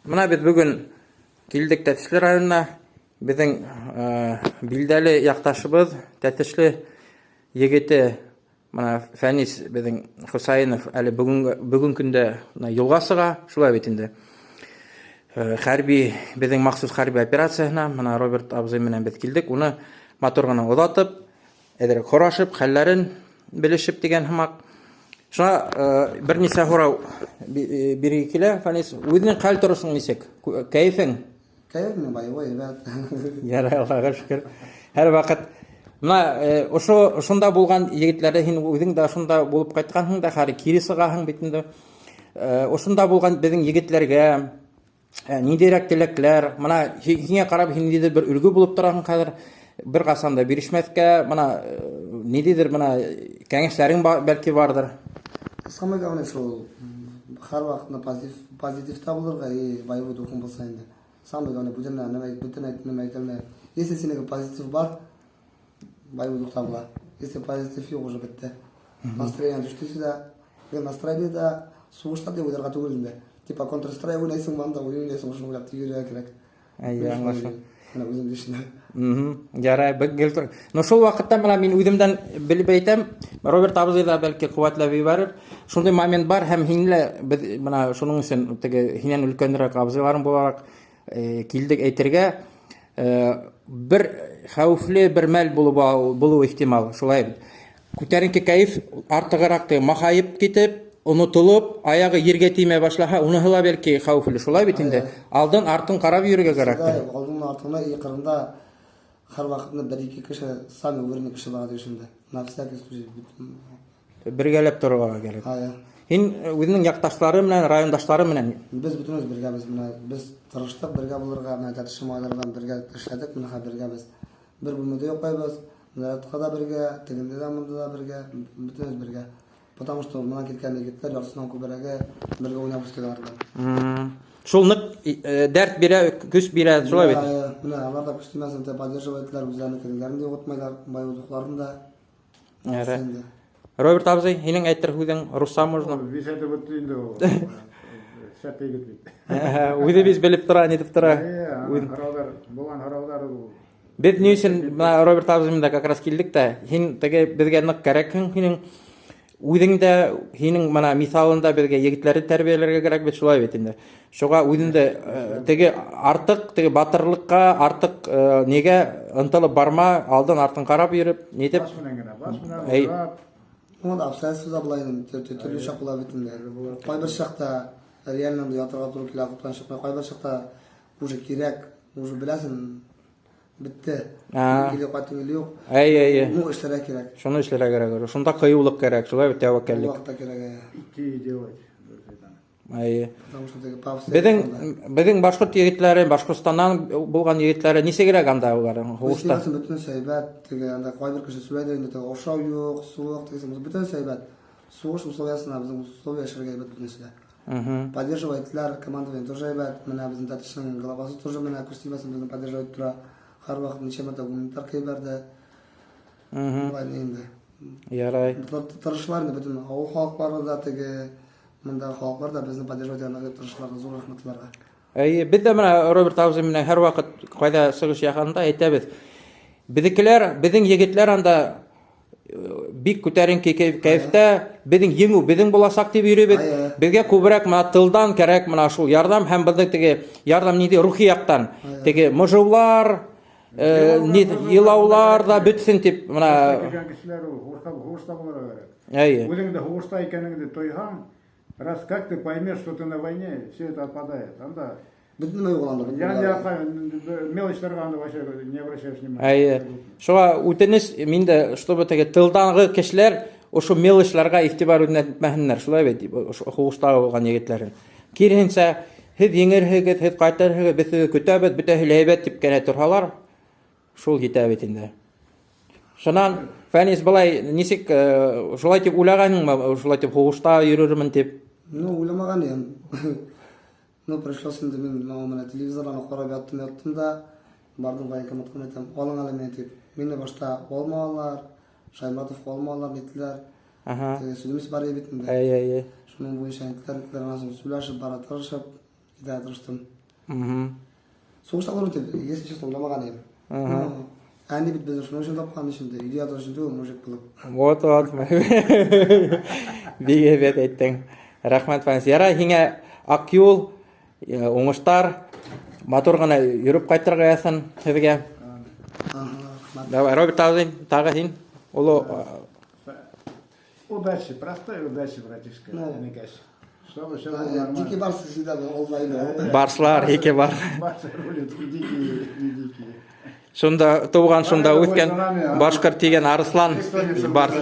Мына бит бүген килдек Тәтешле районына. Безнең билдәле якташыбыз, Тәтешле егете мына Фәнис безнең Хусаинов әле бүген көндә юлга сыга, шулай бит инде. Хәрби безнең махсус хәрби операциясына мына Роберт абзый менән без килдек. Уны матур гына озатып, әдерәк хорашып, хәлләрен белешеп дигән һымак. Шуңа берничә һорау бирергә килә. Фәнис, үзенең хәл торышың ничек? Кәефең? Кәефме боевой, ребят. Ярый, Аллага шөкер. Һәр вакыт мына шунда булган егетләрдә һин үзең дә шунда булып кайтканһың да, хәзер кире сыгаһың бит инде. Шунда булган безнең егетләргә ниндирәк теләкләр, мына һиңа карап һин ниндидер бер үлгү булып торасың хәзер, бер касан да бирешмәскә, мына ниндидер мына кәңәшләрең бәлки бардыр. Самое главное, что һәр вакытны позитивта булырга и боевой духың булса инде. Самое главное, бүтән әйтелмә. Если синең позитив бар, боевой духта була. Если позитив юк, уже бетте. Настроение düştü сюда. Настроение да сугышта дип уйларга түгел инде. Типа контрстрой уйнайсың, банда уйнайсың, шуны уйлап тигәргә кирәк. Аңлашам. Менә үзем дишнә. Ярай, бигел. Но шул вакытта мына мин үземдән белеп әйтәм, Роберт абзый да бәлки куәтләп җибәрер. Шундый момент бар һәм һинле без мына шуның өчен теге һиннән өлкәнрәк абзыйларым буларак килдек әйтергә, бер хәүфле бер мәл булу ихтимал, шулай бит. Күтәренке кайф артыграк махайып китеп, унутылып, аягы ергә тимә башлаһа, уныһы ла бәлки хәүфле, шулай бит инде. Алдан артын карап йөрергә кирәк. Алдан артына якырында һәр вакытны бер-ике кеше, сами уверенный кеше бар дишендә. На всякий случай. Бергәләп торырга кирәк. Һин үзенең якташлары белән, райондашлары белән без бүтәнбез бергәбез менә. Без тырыштык бергә булырга, менә Тәтешле малайлардан бергә эшләдек, менә бергәбез. Бер бүлмәдә йоклайбыз, Наратка да бергә, тегендә дә, монда да бергә, бүтәнбез бергә. Потому что мына киткән егетләр ярсыннан күбрәге бергә уйнап үскәннәр. Шул нык дәрт бирә, көч бирә, шулай бит. Менә алар да күстемәсен дә поддерживатлар, үзләренең кирләрен дә утмайлар, бай духларын да. Роберт абзый, һинең әйтер һүзең русса можно? Бесәдә бит инде ул. Шәп егет бит. Үзебез белеп тора, нитеп тора. Хараулар, булган хараулар ул. Без ни өчен Роберт абзый да как раз килдек тә, һин теге безгә нык кирәкһең, һинең үзеңдә, һинең мына мисалында безгә егетләрне тәрбияләргә кирәк бит, шулай бит инде. Шуңа үзеңдә теге артык, теге батырлыкка, артык нигә ынтылып барма, алдан артын карап йөреп, нитеп. Бас менән. Монда абсайсыз да булайын, төрле шак була бит инде. Кайбер чакта реально ятырга туры килә, кайбер чакта уже кирәк, уже беләсең. Битте. Килеп кайтып юк. Ну эшләргә кирәк. Шуны эшләргә кирәк. Шунда кыюлык кирәк, шулай бит тәвәккәллек. Вакытта кирәк. Ики делать. Безнең башкорт егетләре, Башкортстаннан булган егетләре нисегрәк анда улар? Хугышта. Бүтән сәйбәт, теге анда кайбер кеше сөйләде инде, ошау юк, суык, тегесе бүтән сәйбәт. Сугыш условиясына безнең условия эшләргә бүтән сәйбәт. Поддерживайтлар, командование тоже әйбәт, менә безнең Тәтешнең главасы тоже менә күстимәсен безне поддерживать тора. Һәр вакыт ничә мәртә гуманитар кайберде. Инде. Ярай. Тырышлар инде бүтән авыл халыклары да теге монда халыклар да безне поддерживать итәргә тырышлар, зур рәхмәтләргә. Без дә менә Роберт абзый менә һәр вакыт кайда сыгыш ягында әйтәбез. Безнекеләр, безнең егетләр анда бик күтәренке кайфта, безнең еңү, безнең буласак дип йөрибез. Безгә күбрәк менә тылдан кирәк менә шул ярдәм һәм безнең теге ярдәм ниде рухи яктан. Теге мыжулар, илаулар да бетсен дип менә кешеләр хугышта булырга кирәк. Үзең дә хугышта икәнеңне тойһаң, раз как ты поймешь, что ты на войне, все это отпадает. Анда битне югыланда. Мелочьләргә анда вообще не обращаешь внимания. Шуңа үтенеш миндә, чтобы теге тылдагы кешеләр ошо мелочьләргә игътибар итмәһеннәр, шулай бит, хугышта булган егетләрен. Киренчә, һез еңерһегез, һез кайтарһегез, без көтәбез, бөтәһе ләйбәт дип кенә торһалар, шул җитә бит инде. Шуннан Фәнис былай ничек шулай дип уйлаганыңмы, шулай дип хугышта йөрермен дип? Ну, уйламаган идем. Ну, пришлось инде мин менә телевизордан карап яттым да, бардым военкоматка әйтәм, алың әле мен дип. Мине башта алмалар, Шайматов алмалар дитләр. Сүземез бар бит инде. Шуның буенча әйттеләр, сөйләшеп бара тырышып, китә тырыштым. Соғыштағылар өте, если честно, ойламаған едім. Әнді бит біз үшін үшін тапқан ішінде, идеята үшін де мужик болып. Вот. Биге бет айттың. Рахмат Фәнис. Яра, һиңә ак юл, уңыштар, матур гына йөрөп кайтырга ясын һеҙгә. Давай, Роберт Таузин, тағы һин. Удачи, простой удачи, братишка. Чтобы все было нормально. Дикий барс всегда был онлайн. Барслар, һике бар. Барсы рулят, и дикие, и дикие. Шунда туған, шунда үткән Башкорт тигән Арыслан бар.